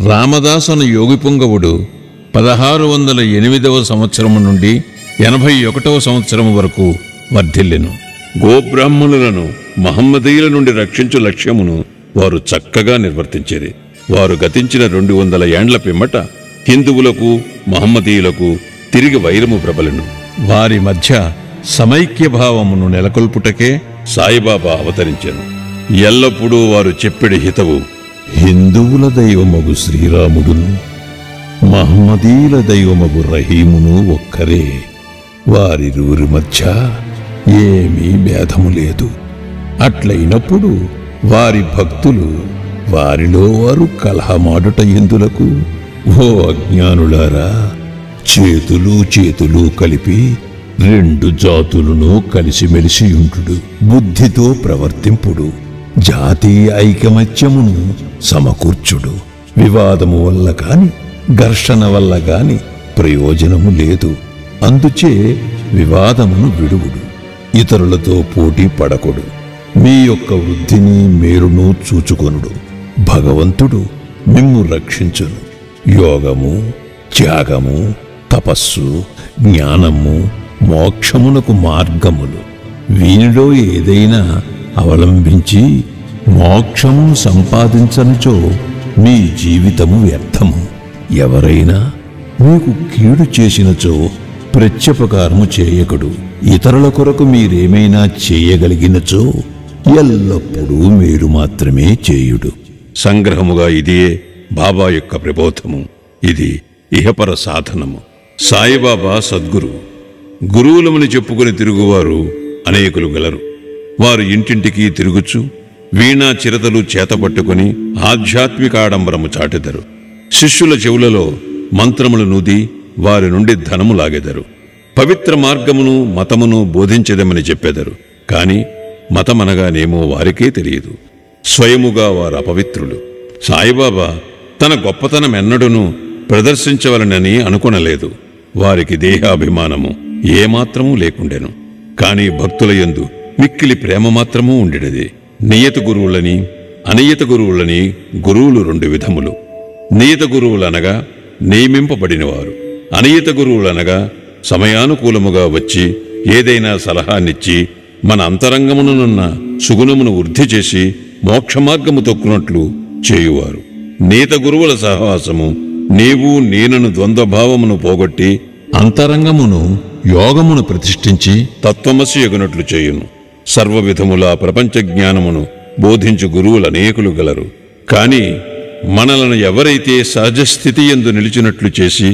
రామదాసను యోగిపుంగవుడు 1608వ సంవత్సరము నుండి 81వ సంవత్సరం వరకు వర్ధిల్లెను. గోబ్రాహ్మణులను మహమ్మదీయుల నుండి రక్షించు లక్ష్యమును వారు చక్కగా నిర్వర్తించిరి. వారు గతించిన 200 ఏండ్ల పిమ్మట హిందువులకు మహమ్మదీయులకు తిరిగి వైరము ప్రబలెను. వారి మధ్య సమైక్య భావమును నెలకొల్పుటకే సాయిబాబా అవతరించెను. ఎల్లప్పుడూ వారు చెప్పెడి హితవు, హిందువుల దైవమగు శ్రీరాముడును మహమ్మదీయుల దైవమగు రహీమును ఒక్కరే. వారిరువురి మధ్య ఏమీ భేదము లేదు. అట్లయినప్పుడు వారి భక్తులు వారిలో వారు కలహమాడుట ఎందులకు? ఓ అజ్ఞానులారా, చేతులు కలిపి 2 జాతులను కలిసిమెలిసి ఉంటుడు, బుద్ధితో ప్రవర్తింపుడు, జాతీయ ఐకమత్యమును సమకూర్చుడు. వివాదము వల్ల కాని ఘర్షణ వల్ల గాని ప్రయోజనము లేదు. అందుచే వివాదమును విడువుడు, ఇతరులతో పోటీ పడకుడు, మీ యొక్క వృద్ధిని మేలును చూచుకొనుడు. భగవంతుడు మిమ్ము రక్షించును. యోగము, త్యాగము, తపస్సు, జ్ఞానము, మోక్షమునకు మార్గములు. వీనిలో ఏదైనా అవలంబించి మోక్షమును సంపాదించనుచో మీ జీవితము వ్యర్థము. ఎవరైనా మీకు కీడు చేసినచో ప్రత్యుపకారము చేయకుడు. ఇతరుల కొరకు మీరేమైనా చేయగలిగినచో ఎల్లప్పుడూ మీరు మాత్రమే చేయుడు. సంగ్రహముగా ఇదియే బాబా యొక్క ప్రబోధము. ఇది ఇహపర సాధనము. సాయిబాబా సద్గురు. గురువులమని చెప్పుకుని తిరుగువారు అనేకులు గలరు. వారు ఇంటింటికి తిరుగుచు వీణా చిరతలు చేతపట్టుకుని ఆధ్యాత్మికాడంబరము చాటెదరు. శిష్యుల చెవులలో మంత్రములు నూది వారి నుండి ధనము లాగెదరు. పవిత్ర మార్గమును మతమును బోధించెదమని చెప్పెదరు. కాని మతమనగానేమో వారికే తెలియదు. స్వయముగా వారు అపవిత్రులు. సాయిబాబా తన గొప్పతనమెన్నడూనూ ప్రదర్శించవలనని అనుకొనలేదు. వారికి దేహాభిమానము ఏమాత్రమూ లేకుండెను. కాని భక్తుల యందు మిక్కిలి ప్రేమ మాత్రమూ ఉండెడిది. నియత గురువులని అనియత గురువులని గురువులు 2 విధములు. నియత గురువులనగా నియమింపబడినవారు. అనియత గురువులనగా సమయానుకూలముగా వచ్చి ఏదైనా సలహానిచ్చి మన అంతరంగమునున్న సుగుణమును వృద్ధి చేసి మోక్షమార్గము తొక్కునట్లు చేయువారు. నీత గురువుల సహవాసము నీవు నేనను ద్వంద్వభావమును పోగొట్టి అంతరంగమును యోగమును ప్రతిష్ఠించి తత్వమసి ఎగునట్లు చేయును. సర్వవిధముల ప్రపంచ జ్ఞానమును బోధించు గురువులు అనేకులు గలరు. కాని మనలను ఎవరైతే సహజస్థితి యందు నిలిచినట్లు చేసి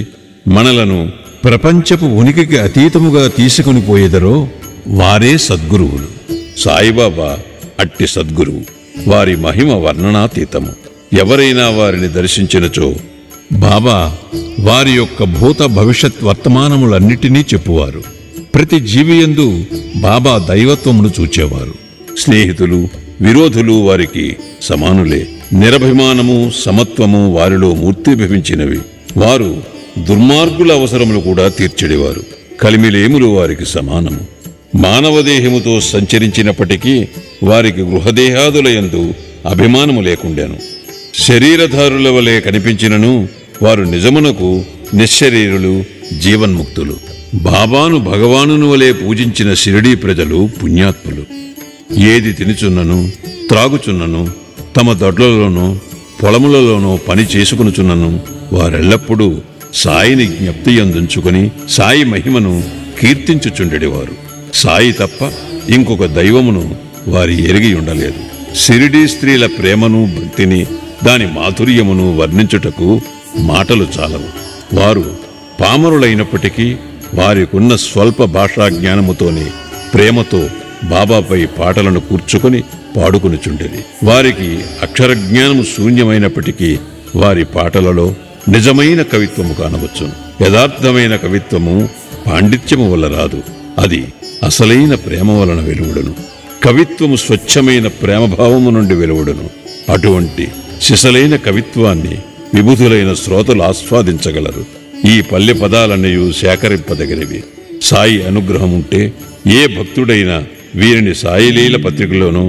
మనలను ప్రపంచపు ఉనికికి అతీతముగా తీసుకుని పోయేదరో వారే సద్గురువులు. సాయిబాబా అట్టి సద్గురువు. వారి మహిమ వర్ణనాతీతము. ఎవరైనా వారిని దర్శించినచో బాబా వారి యొక్క భూత భవిష్యత్ వర్తమానములన్నిటినీ చెప్పువారు. ప్రతి జీవియందు బాబా దైవత్వమును చూచేవారు. స్నేహితులు, విరోధులు వారికి సమానులే. నిరభిమానము, సమత్వము వారిలో మూర్తిభవించినవి. వారు దుర్మార్గుల అవసరములు కూడా తీర్చెడివారు. కలిమిలేములు వారికి సమానము. మానవదేహముతో సంచరించినప్పటికీ వారికి గృహదేహాదులయందు అభిమానము లేకుండెను. శరీరధారుల వలె కనిపించినను వారు నిజమునకు నిశ్శరీరులు, జీవన్ముక్తులు. బాబాను భగవానుని వలె పూజించిన షిరిడీ ప్రజలు పుణ్యాత్ములు. ఏది తినుచున్నను, త్రాగుచున్నను, తమ దొడ్లలోనూ పొలములలోనూ పని చేసుకునుచున్నను వారెల్లప్పుడూ సాయిని జ్ఞప్తి అందుంచుకుని సాయి మహిమను కీర్తించుచుండెడివారు. సాయి తప్ప ఇంకొక దైవమును వారి ఎరిగి ఉండలేదు. షిరిడీ స్త్రీల ప్రేమను, భక్తిని, దాని మాధుర్యమును వర్ణించుటకు మాటలు చాలవు. వారు పామరులైనప్పటికీ వారికున్న స్వల్ప భాషా జ్ఞానముతోనే ప్రేమతో బాబాపై పాటలను కూర్చుకొని పాడుకునిచుండేది. వారికి అక్షరజ్ఞానము శూన్యమైనప్పటికీ వారి పాటలలో నిజమైన కవిత్వము కానవచ్చును. యథార్థమైన కవిత్వము పాండిత్యము వల్ల రాదు, అది అసలైన ప్రేమ వలన వెలువడును. కవిత్వము స్వచ్ఛమైన ప్రేమభావము నుండి వెలువడును. అటువంటి సిసలైన కవిత్వాన్ని విబుధులైన శ్రోతలు ఆస్వాదించగలరు. ఈ పల్లె పదాలన్నీ సేకరింపదగినవి. సాయి అనుగ్రహముంటే ఏ భక్తుడైనా వీరిని సాయిలీల పత్రికలోనూ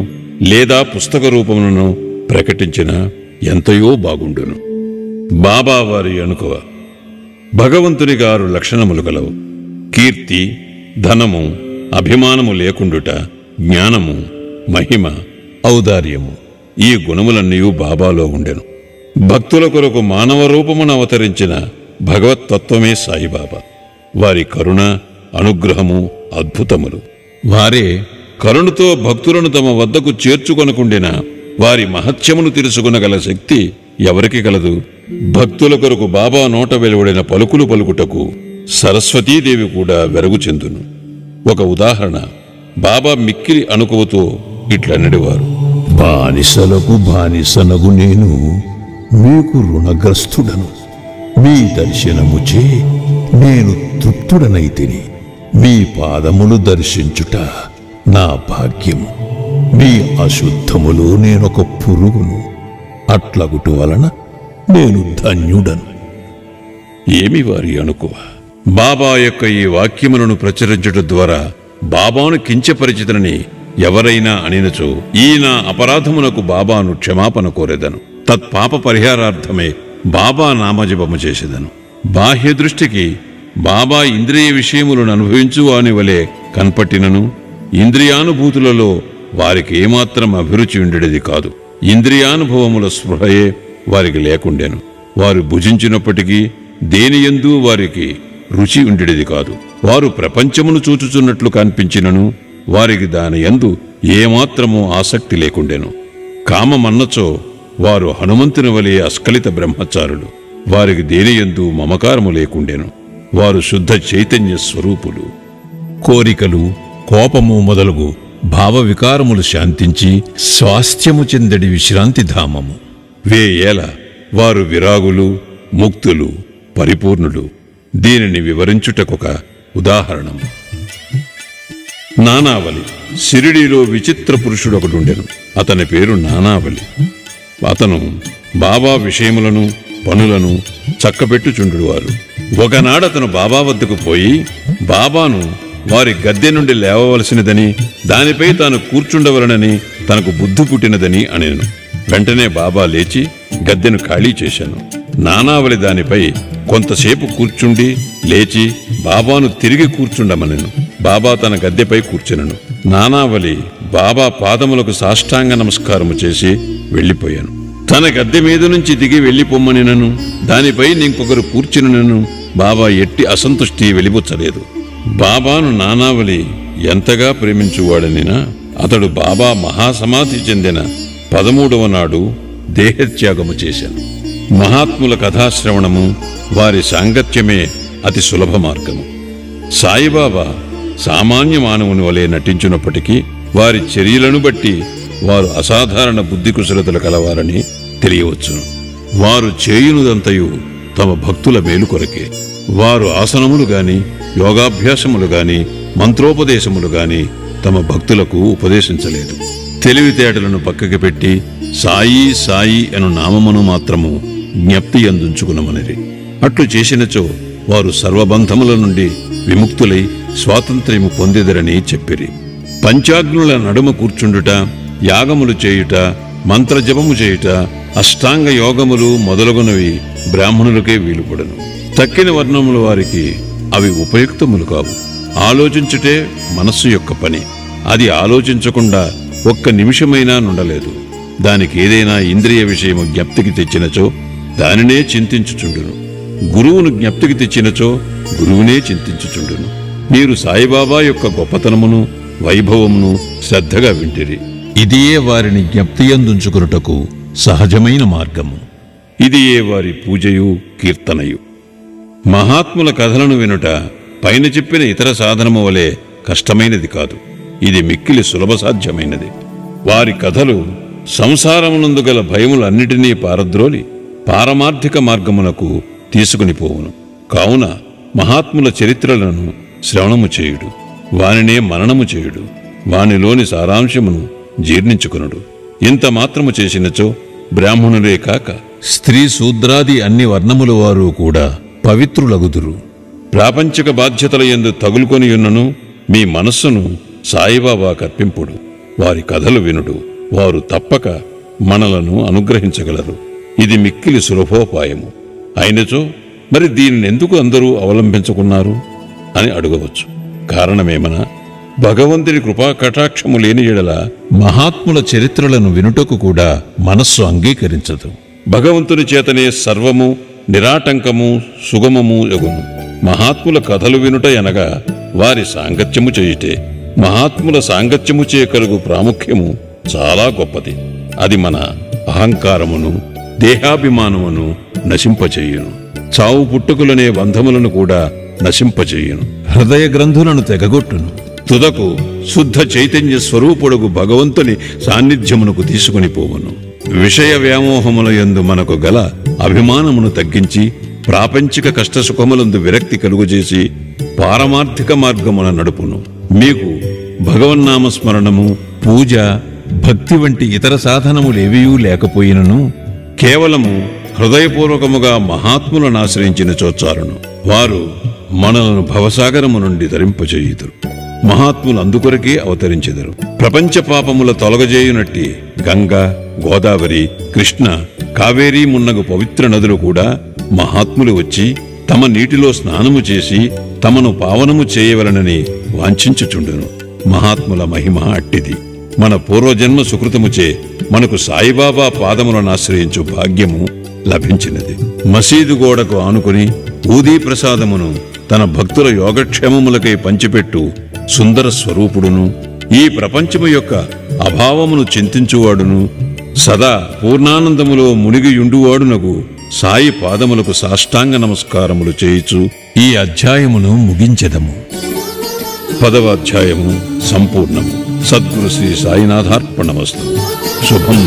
లేదా పుస్తక రూపములను ప్రకటించినా ఎంతయో బాగుండును. బాబా వారి అనుకువ. భగవంతునికి 6 లక్షణములు కలవు. కీర్తి, ధనము, అభిమానము లేకుండుట, జ్ఞానము, మహిమ, ఔదార్యము. ఈ గుణములన్నీ బాబాలో ఉండెను. భక్తుల కొరకు మానవ రూపమును అవతరించిన భగవత్తత్వమే సాయిబాబా. వారి కరుణ, అనుగ్రహము అద్భుతములు. వారే కరుణతో భక్తులను తమ వద్దకు చేర్చుకొనకుండిన వారి మహత్యమును తెలుసుకునగల శక్తి ఎవరికి కలదు? భక్తుల కొరకు బాబా నోట వెలువడిన పలుకులు పలుకుటకు సరస్వతీదేవి కూడా వెరగు చెందును. ఒక ఉదాహరణ, బాబా మిక్కిలి అనుకువతో ఇట్లన్నడివారు: బానిసలకు బానిసనగు నేను మీకు రుణగ్రస్తుడను. మీ దర్శనముచే నేను తృప్తుడనైతిని. మీ పాదములు దర్శించుట నా భాగ్యము. మీ అశుద్ధములో నేనొక పురుగును. అట్లగుటు వలన నేను ధన్యుడను. ఏమి వారి అనుకువ? బాబా యొక్క ఈ వాక్యములను ప్రచురించడం ద్వారా బాబాను కించపరిచితనని ఎవరైనా అనినచో ఈ నా అపరాధమునకు బాబాను క్షమాపణ కోరెదను. తత్పాప పరిహారార్థమే బాబా నామజపము చేసేదను. బాహ్య దృష్టికి బాబా ఇంద్రియ విషయములను అనుభవించు వాని వలె కనపట్టినను ఇంద్రియానుభూతులలో వారికి ఏమాత్రం అభిరుచి ఉండేది కాదు. ఇంద్రియానుభవముల స్పృహయే వారికి లేకుండెను. వారు భుజించినప్పటికీ దేనియందు వారికి రుచి ఉండేది కాదు. వారు ప్రపంచమును చూచుచున్నట్లు కనిపించినను వారికి దాని యందు ఏమాత్రమూ ఆసక్తి లేకుండెను. కామమన్నచో వారు హనుమంతుని వలె అస్ఖలిత బ్రహ్మచారులు. వారికి దేనియందు మమకారము లేకుండెను. వారు శుద్ధ చైతన్య స్వరూపులు. కోరికలు, కోపము మొదలగు భావ వికారములు శాంతించి స్వాస్థ్యము చెందడి విశ్రాంతి ధామము. వేయేల వారు విరాగులు, ముక్తులు, పరిపూర్ణులు. దీనిని వివరించుటకొక ఉదాహరణము. నానావలి. షిరిడీలో విచిత్ర పురుషుడొకడుండెను. అతని పేరు నానావలి. అతను బాబా విషయములను, పనులను చక్కబెట్టుచుండువారు. ఒకనాడతను బాబా వద్దకు పోయి బాబాను వారి గద్దె నుండి లేవవలసినదని, దానిపై తాను కూర్చుండవలనని తనకు బుద్ధి పుట్టినదని అనెను. వెంటనే బాబా లేచి గద్దెను ఖాళీ చేశాను. నానావలి దానిపై కొంతసేపు కూర్చుండి లేచి బాబాను తిరిగి కూర్చుండమనెను. బాబా తన గద్దెపై కూర్చునను. నానావలి బాబా పాదములకు సాష్టాంగ నమస్కారము చేసి వెళ్లిపోయాను. తన గద్దె మీద నుంచి దిగి వెళ్లిపోమ్మనినను, దానిపై ఇంకొకరు కూర్చునను బాబా ఎట్టి అసంతుష్టి వెలిబుచ్చలేదు. బాబాను నానావలి ఎంతగా ప్రేమించువాడనినా అతడు బాబా మహాసమాధి చెందిన 13వ నాడు దేహత్యాగము చేశాను. మహాత్ముల కథాశ్రవణము, వారి సాంగత్యమే అతి సులభ మార్గము. సాయిబాబా సామాన్య మానవుని వలె నటించినప్పటికీ వారి చర్యలను బట్టి వారు అసాధారణ బుద్ధి కుశలతలు కలవారని తెలియవచ్చును. వారు చేయునుదంతయు తమ భక్తుల మేలు కొరకే. వారు ఆసనములు గాని, యోగాభ్యాసములు గాని, మంత్రోపదేశములు గాని తమ భక్తులకు ఉపదేశించలేదు. తెలివితేటలను పక్కకి పెట్టి సాయి సాయి అను నామమును మాత్రము జ్ఞప్తి అందుంచుకునమనిరి. అట్లు చేసినచో వారు సర్వబంధముల నుండి విముక్తులై స్వాతంత్ర్యము పొందెదరని చెప్పిరి. పంచాగ్నుల నడుమ కూర్చుండుట, యాగములు చేయుట, మంత్రజపము చేయుట, అష్టాంగ యోగములు మొదలగునవి బ్రాహ్మణులకే వీలుపడను. తక్కిన వర్ణముల వారికి అవి ఉపయుక్తములు కావు. ఆలోచించుటే మనస్సు యొక్క పని. అది ఆలోచించకుండా ఒక్క నిమిషమైనా నుండలేదు. దానికి ఏదైనా ఇంద్రియ విషయము జ్ఞప్తికి తెచ్చినచో దానినే చింతించుచుండును. గురువును జ్ఞప్తికి తెచ్చినచో గురువునే చింతించుచుండును. మీరు సాయిబాబా యొక్క గొప్పతనమును వైభవమును శ్రద్ధగా వింటిరి. ఇదియే వారిని జ్ఞప్తియందుంచుకున్నటకు సహజమైన మార్గము. ఇదియే వారి పూజయు కీర్తనయు. మహాత్ముల కథలను వినుట పైన చెప్పిన ఇతర సాధనము వలె కష్టమైనది కాదు. ఇది మిక్కిలి సులభ సాధ్యమైనది. వారి కథలు సంసారమునందు గల భయములన్నిటినీ పారద్రోలి పారమార్థిక మార్గమునకు తీసుకునిపోవును. కావున మహాత్ముల చరిత్రలను శ్రవణము చేయుడు, వానినే మననము చేయుడు, వానిలోని సారాంశమును జీర్ణించుకునుడు. ఇంత మాత్రము చేసినచో బ్రాహ్మణులే కాక స్త్రీ శూద్రాది అన్ని వర్ణముల వారు కూడా పవిత్రులగుదురు. ప్రాపంచిక బాధ్యతల యందు తగులుకొనియున్నను మీ మనస్సును సాయిబాబా కర్పింపుడు. వారి కథలు వినుడు, వారు తప్పక మనలను అనుగ్రహించగలరు. ఇది మిక్కిలి సులభోపాయము. అయినచో మరి దీనినెందుకు అందరూ అవలంబించుకున్నారు అని అడగవచ్చు. కారణమేమనా, భగవంతుని కృపా కటాక్షము లేని ఎడల మహాత్ముల చరిత్రలను వినుటకు కూడా మనస్సు అంగీకరించదు. భగవంతుని చేతనే సర్వము నిరాటంకము సుగమము యగును. మహాత్ముల కథలు వినుట అనగా వారి సాంగత్యము చేయుటే. మహాత్ముల సాంగత్యము చే కలుగు ప్రాముఖ్యము చాలా గొప్పది. అది మన అహంకారమును దేహాభిమానమును నశింపచేయును. చావు పుట్టుకులనే బంధములను కూడా నశింపచేయును. హృదయ గ్రంథులను తెగగొట్టును. తుదకు శుద్ధ చైతన్య స్వరూపుడుగు భగవంతుని సాన్నిధ్యమునకు తీసుకుని పోవును. విషయ వ్యామోహముల యందు మనకు గల అభిమానమును తగ్గించి ప్రాపంచిక కష్టసుఖములందు విరక్తి కలుగజేసి పారమార్థిక మార్గమున నడుపును. మీకు భగవన్నామస్మరణము, పూజ, భక్తి వంటి ఇతర సాధనములేవియూ లేకపోయినను కేవలము హృదయపూర్వకముగా మహాత్ములను ఆశ్రయించిన చోచారును. వారు మనలను భవసాగరము నుండి ధరింపచేయుదురు. మహాత్ములు అందుకొరకే అవతరించెదరు. ప్రపంచ పాపముల తొలగజేయునట్టి గంగా, గోదావరి, కృష్ణ, కావేరీ మున్నగు పవిత్ర నదులు కూడా మహాత్ములు వచ్చి తమ నీటిలో స్నానము చేసి తమను పావనము చేయవలనని వాంఛించుచుండును. మహాత్ముల మహిమ అట్టిది. మన పూర్వజన్మ సుకృతముచే మనకు సాయిబాబా పాదములను ఆశ్రయించు భాగ్యము లభించినది. మసీదు గోడకు ఆనుకుని ఊదీ ప్రసాదమును తన భక్తుల యోగక్షేమములకై పంచిపెట్టు సుందర స్వరూపుడును, ఈ ప్రపంచము యొక్క అభావమును చింతించువాడును, సదా పూర్ణానందములో మునిగియుండువాడునగు సాయి పాదములకు సాష్టాంగ నమస్కారములు చేయుచు ఈ అధ్యాయమును ముగించెదము. 10వ అధ్యాయము సంపూర్ణము. సద్గురు శ్రీ సాయినాథార్పణమస్తు. శుభం.